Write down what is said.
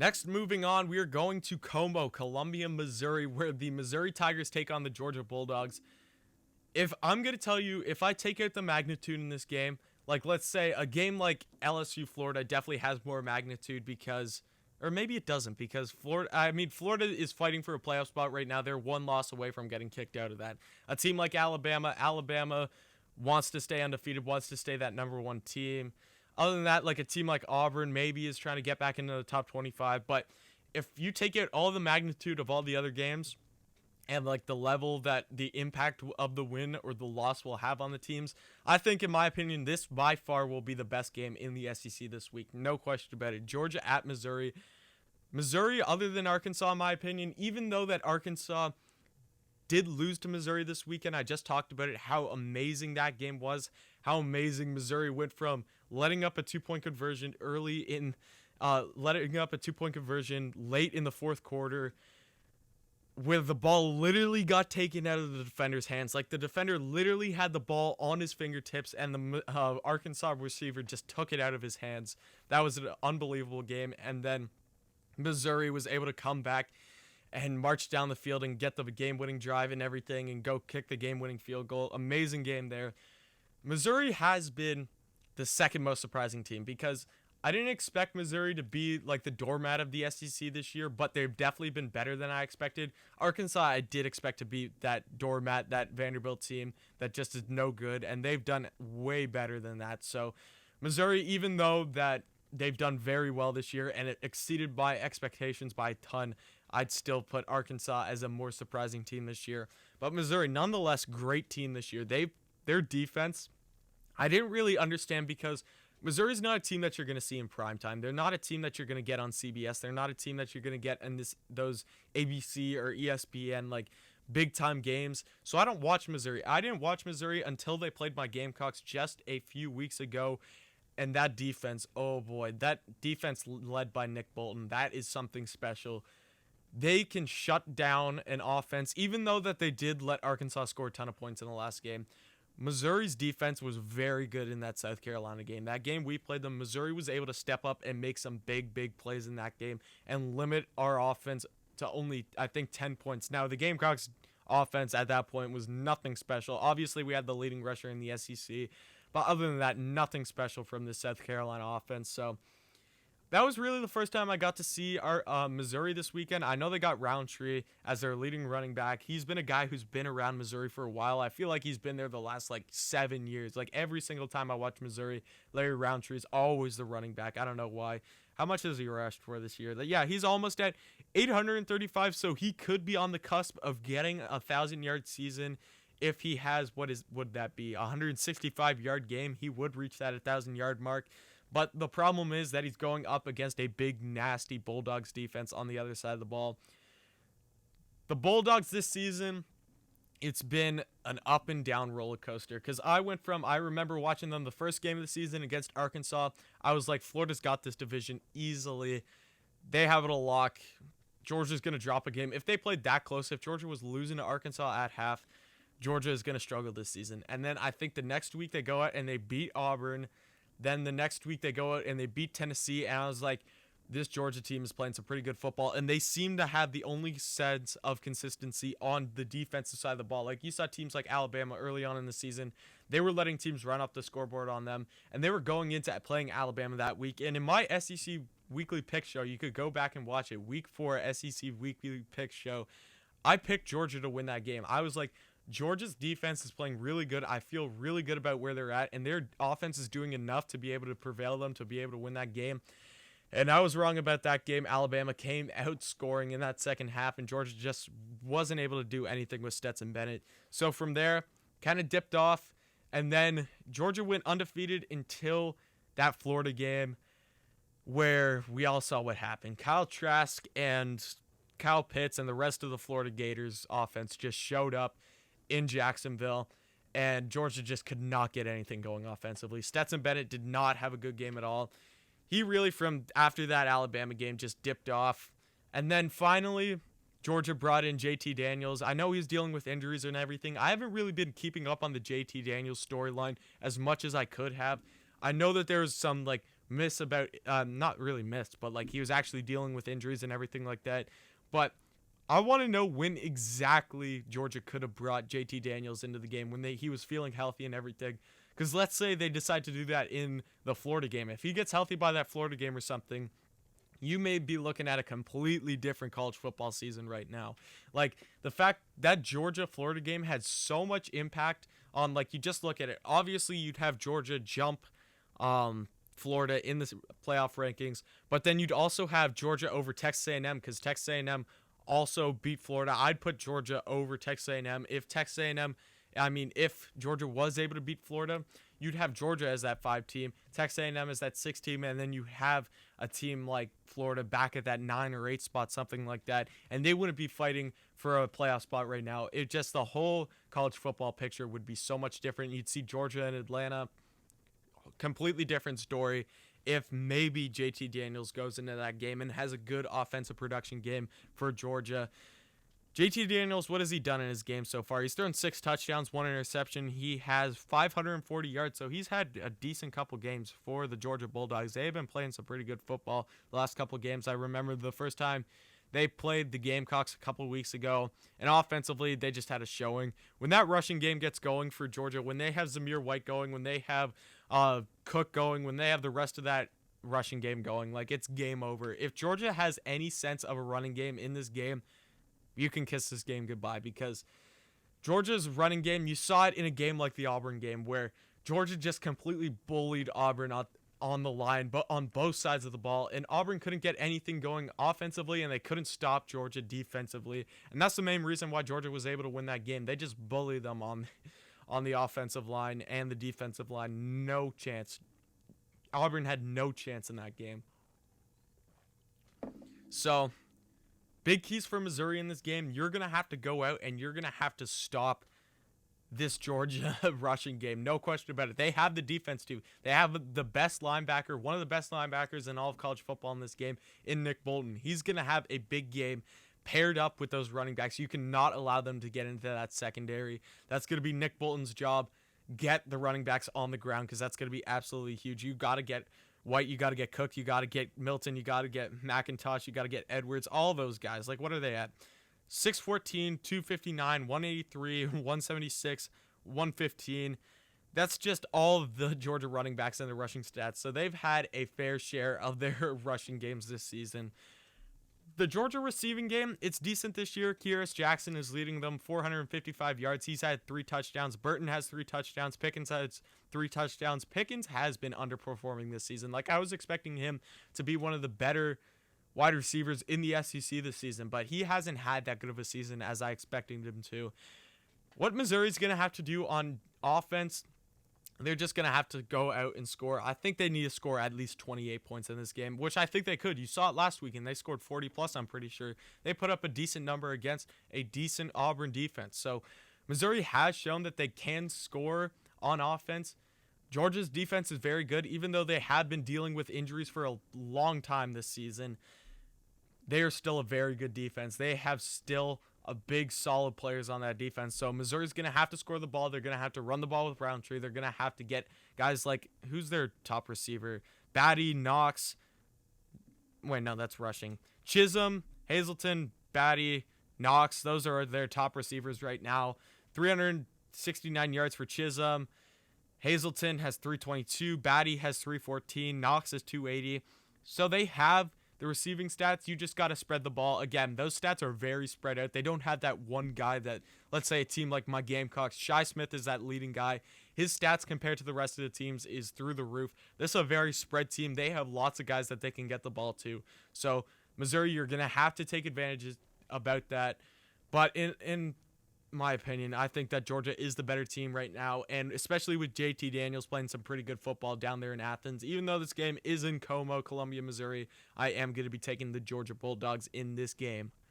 Next, moving on, we are going to Como, Columbia, Missouri, where the Missouri Tigers take on the Georgia Bulldogs. If I'm going to tell you, if I take out the magnitude in this game, like let's say a game like LSU Florida definitely has more magnitude because, or maybe it doesn't, because Florida is fighting for a playoff spot right now. They're one loss away from getting kicked out of that. A team like Alabama wants to stay undefeated, wants to stay that number one team. Other than that, like a team like Auburn maybe is trying to get back into the top 25. But if you take out all the magnitude of all the other games and like the level that the impact of the win or the loss will have on the teams, I think, in my opinion, this by far will be the best game in the SEC this week. No question about it. Georgia at Missouri. Missouri, other than Arkansas, in my opinion, even though that Arkansas did lose to Missouri this weekend, I just talked about it, how amazing that game was, how amazing Missouri went from letting up a 2-point conversion late in the fourth quarter, where the ball literally got taken out of the defender's hands. Like, the defender literally had the ball on his fingertips, and the Arkansas receiver just took it out of his hands. That was an unbelievable game. And then Missouri was able to come back and march down the field and get the game-winning drive and everything and go kick the game-winning field goal. Amazing game there. Missouri has been the second most surprising team because I didn't expect Missouri to be like the doormat of the SEC this year, but they've definitely been better than I expected. Arkansas, I did expect to be that doormat, that Vanderbilt team that just is no good, and they've done way better than that. So Missouri, even though that they've done very well this year and it exceeded my expectations by a ton, I'd still put Arkansas as a more surprising team this year. But Missouri, nonetheless, great team this year. Their defense, I didn't really understand because Missouri's not a team that you're going to see in primetime. They're not a team that you're going to get on CBS. They're not a team that you're going to get in those ABC or ESPN like big-time games. So I don't watch Missouri. I didn't watch Missouri until they played my Gamecocks just a few weeks ago. And that defense, oh boy, that defense led by Nick Bolton, that is something special. They can shut down an offense, even though that they did let Arkansas score a ton of points in the last game. Missouri's defense was very good in that South Carolina game. That game we played them, Missouri was able to step up and make some big plays in that game and limit our offense to only, I think, 10 points. Now, the Gamecocks' offense at that point was nothing special. Obviously, we had the leading rusher in the SEC, but other than that, nothing special from the South Carolina offense. So that was really the first time I got to see our Missouri this weekend. I know they got Roundtree as their leading running back. He's been a guy who's been around Missouri for a while. I feel like he's been there the last 7 years. Like every single time I watch Missouri, Larry Roundtree is always the running back. I don't know why. How much has he rushed for this year? Yeah, he's almost at 835, so he could be on the cusp of getting a 1,000-yard season. If he has, would that be? 165-yard game. He would reach that 1,000-yard mark. But the problem is that he's going up against a big, nasty Bulldogs defense on the other side of the ball. The Bulldogs this season, it's been an up and down roller coaster. Because I remember watching them the first game of the season against Arkansas. I was like, Florida's got this division easily. They have it a lock. Georgia's going to drop a game. If they played that close, if Georgia was losing to Arkansas at half, Georgia is going to struggle this season. And then I think the next week they go out and they beat Auburn. Then the next week they go out and they beat Tennessee. And I was like, this Georgia team is playing some pretty good football. And they seem to have the only sense of consistency on the defensive side of the ball. Like you saw teams like Alabama early on in the season. They were letting teams run up the scoreboard on them. And they were going into playing Alabama that week. And in my SEC Weekly Pick Show, you could go back and watch it. Week 4 SEC Weekly Pick Show. I picked Georgia to win that game. I was like, Georgia's defense is playing really good. I feel really good about where they're at, and their offense is doing enough to be able to prevail them, to be able to win that game. And I was wrong about that game. Alabama came out scoring in that second half, and Georgia just wasn't able to do anything with Stetson Bennett. So from there, kind of dipped off, and then Georgia went undefeated until that Florida game where we all saw what happened. Kyle Trask and Kyle Pitts and the rest of the Florida Gators offense just showed up in Jacksonville, and Georgia just could not get anything going offensively. Stetson Bennett did not have a good game at all. He really, from after that Alabama game, just dipped off. And then finally, Georgia brought in JT Daniels. I know he's dealing with injuries and everything. I haven't really been keeping up on the JT Daniels storyline as much as I could have. I know that there's some not really missed, but like he was actually dealing with injuries and everything like that. But I want to know when exactly Georgia could have brought JT Daniels into the game when he was feeling healthy and everything. Because let's say they decide to do that in the Florida game. If he gets healthy by that Florida game or something, you may be looking at a completely different college football season right now. Like, the fact that Georgia-Florida game had so much impact on, like, you just look at it. Obviously, you'd have Georgia jump Florida in the playoff rankings, but then you'd also have Georgia over Texas A&M because Texas A&M also beat Florida. I'd put Georgia over Texas A&M. If Georgia was able to beat Florida, you'd have Georgia as that 5 team, Texas A&M as that 6 team, and then you have a team like Florida back at that 9 or 8 spot, something like that, and they wouldn't be fighting for a playoff spot right now. It just, the whole college football picture would be so much different. You'd see Georgia and Atlanta, completely different story if maybe JT Daniels goes into that game and has a good offensive production game for Georgia. JT Daniels, what has he done in his game so far? He's thrown 6 touchdowns, 1 interception. He has 540 yards, so he's had a decent couple games for the Georgia Bulldogs. They've been playing some pretty good football the last couple games. I remember the first time they played the Gamecocks a couple weeks ago, and offensively, they just had a showing. When that rushing game gets going for Georgia, when they have Zamir White going, when they have Cook going, when they have the rest of that rushing game going, like, it's game over. If Georgia has any sense of a running game in this game, you can kiss this game goodbye, because Georgia's running game, you saw it in a game like the Auburn game where Georgia just completely bullied Auburn on the line, but on both sides of the ball, and Auburn couldn't get anything going offensively, and they couldn't stop Georgia defensively, and that's the main reason why Georgia was able to win that game. They just bullied them on the offensive line and the defensive line. No chance. Auburn had no chance in that game. So, big keys for Missouri in this game. You're going to have to go out and you're going to have to stop this Georgia rushing game. No question about it. They have the defense too. They have the best linebacker, one of the best linebackers in all of college football in this game, in Nick Bolton. He's going to have a big game paired up with those running backs. You cannot allow them to get into that secondary. That's going to be Nick Bolton's job. Get the running backs on the ground, because that's going to be absolutely huge. You got to get White, you got to get Cook, you got to get Milton, you got to get McIntosh, you got to get Edwards, all those guys. Like, what are they at? 6'14", 259, 183, 176, 115. That's just all of the Georgia running backs and the rushing stats. So they've had a fair share of their rushing games this season. The Georgia receiving game, it's decent this year. Kyrus Jackson is leading them, 455 yards. He's had 3 touchdowns. Burton has 3 touchdowns. Pickens has 3 touchdowns. Pickens has been underperforming this season. Like, I was expecting him to be one of the better wide receivers in the SEC this season, but he hasn't had that good of a season as I expected him to. What Missouri's going to have to do on offense, they're just going to have to go out and score. I think they need to score at least 28 points in this game, which I think they could. You saw it last week, and they scored 40+, I'm pretty sure. They put up a decent number against a decent Auburn defense. So Missouri has shown that they can score on offense. Georgia's defense is very good, even though they have been dealing with injuries for a long time this season. They are still a very good defense. They have still a big, solid players on that defense. So Missouri's going to have to score the ball. They're going to have to run the ball with Roundtree. They're going to have to get guys like, who's their top receiver? Batty, Knox. Wait, no, that's rushing. Chisholm, Hazleton, Batty, Knox. Those are their top receivers right now. 369 yards for Chisholm. Hazleton has 322. Batty has 314. Knox has 280. So they have the receiving stats. You just got to spread the ball. Again, those stats are very spread out. They don't have that one guy that, let's say a team like my Gamecocks, Shi Smith is that leading guy. His stats compared to the rest of the teams is through the roof. This is a very spread team. They have lots of guys that they can get the ball to. So Missouri, you're going to have to take advantage about that. But in my opinion, I think that Georgia is the better team right now, and especially with JT Daniels playing some pretty good football down there in Athens. Even though this game is in Como, Columbia, Missouri, I am going to be taking the Georgia Bulldogs in this game.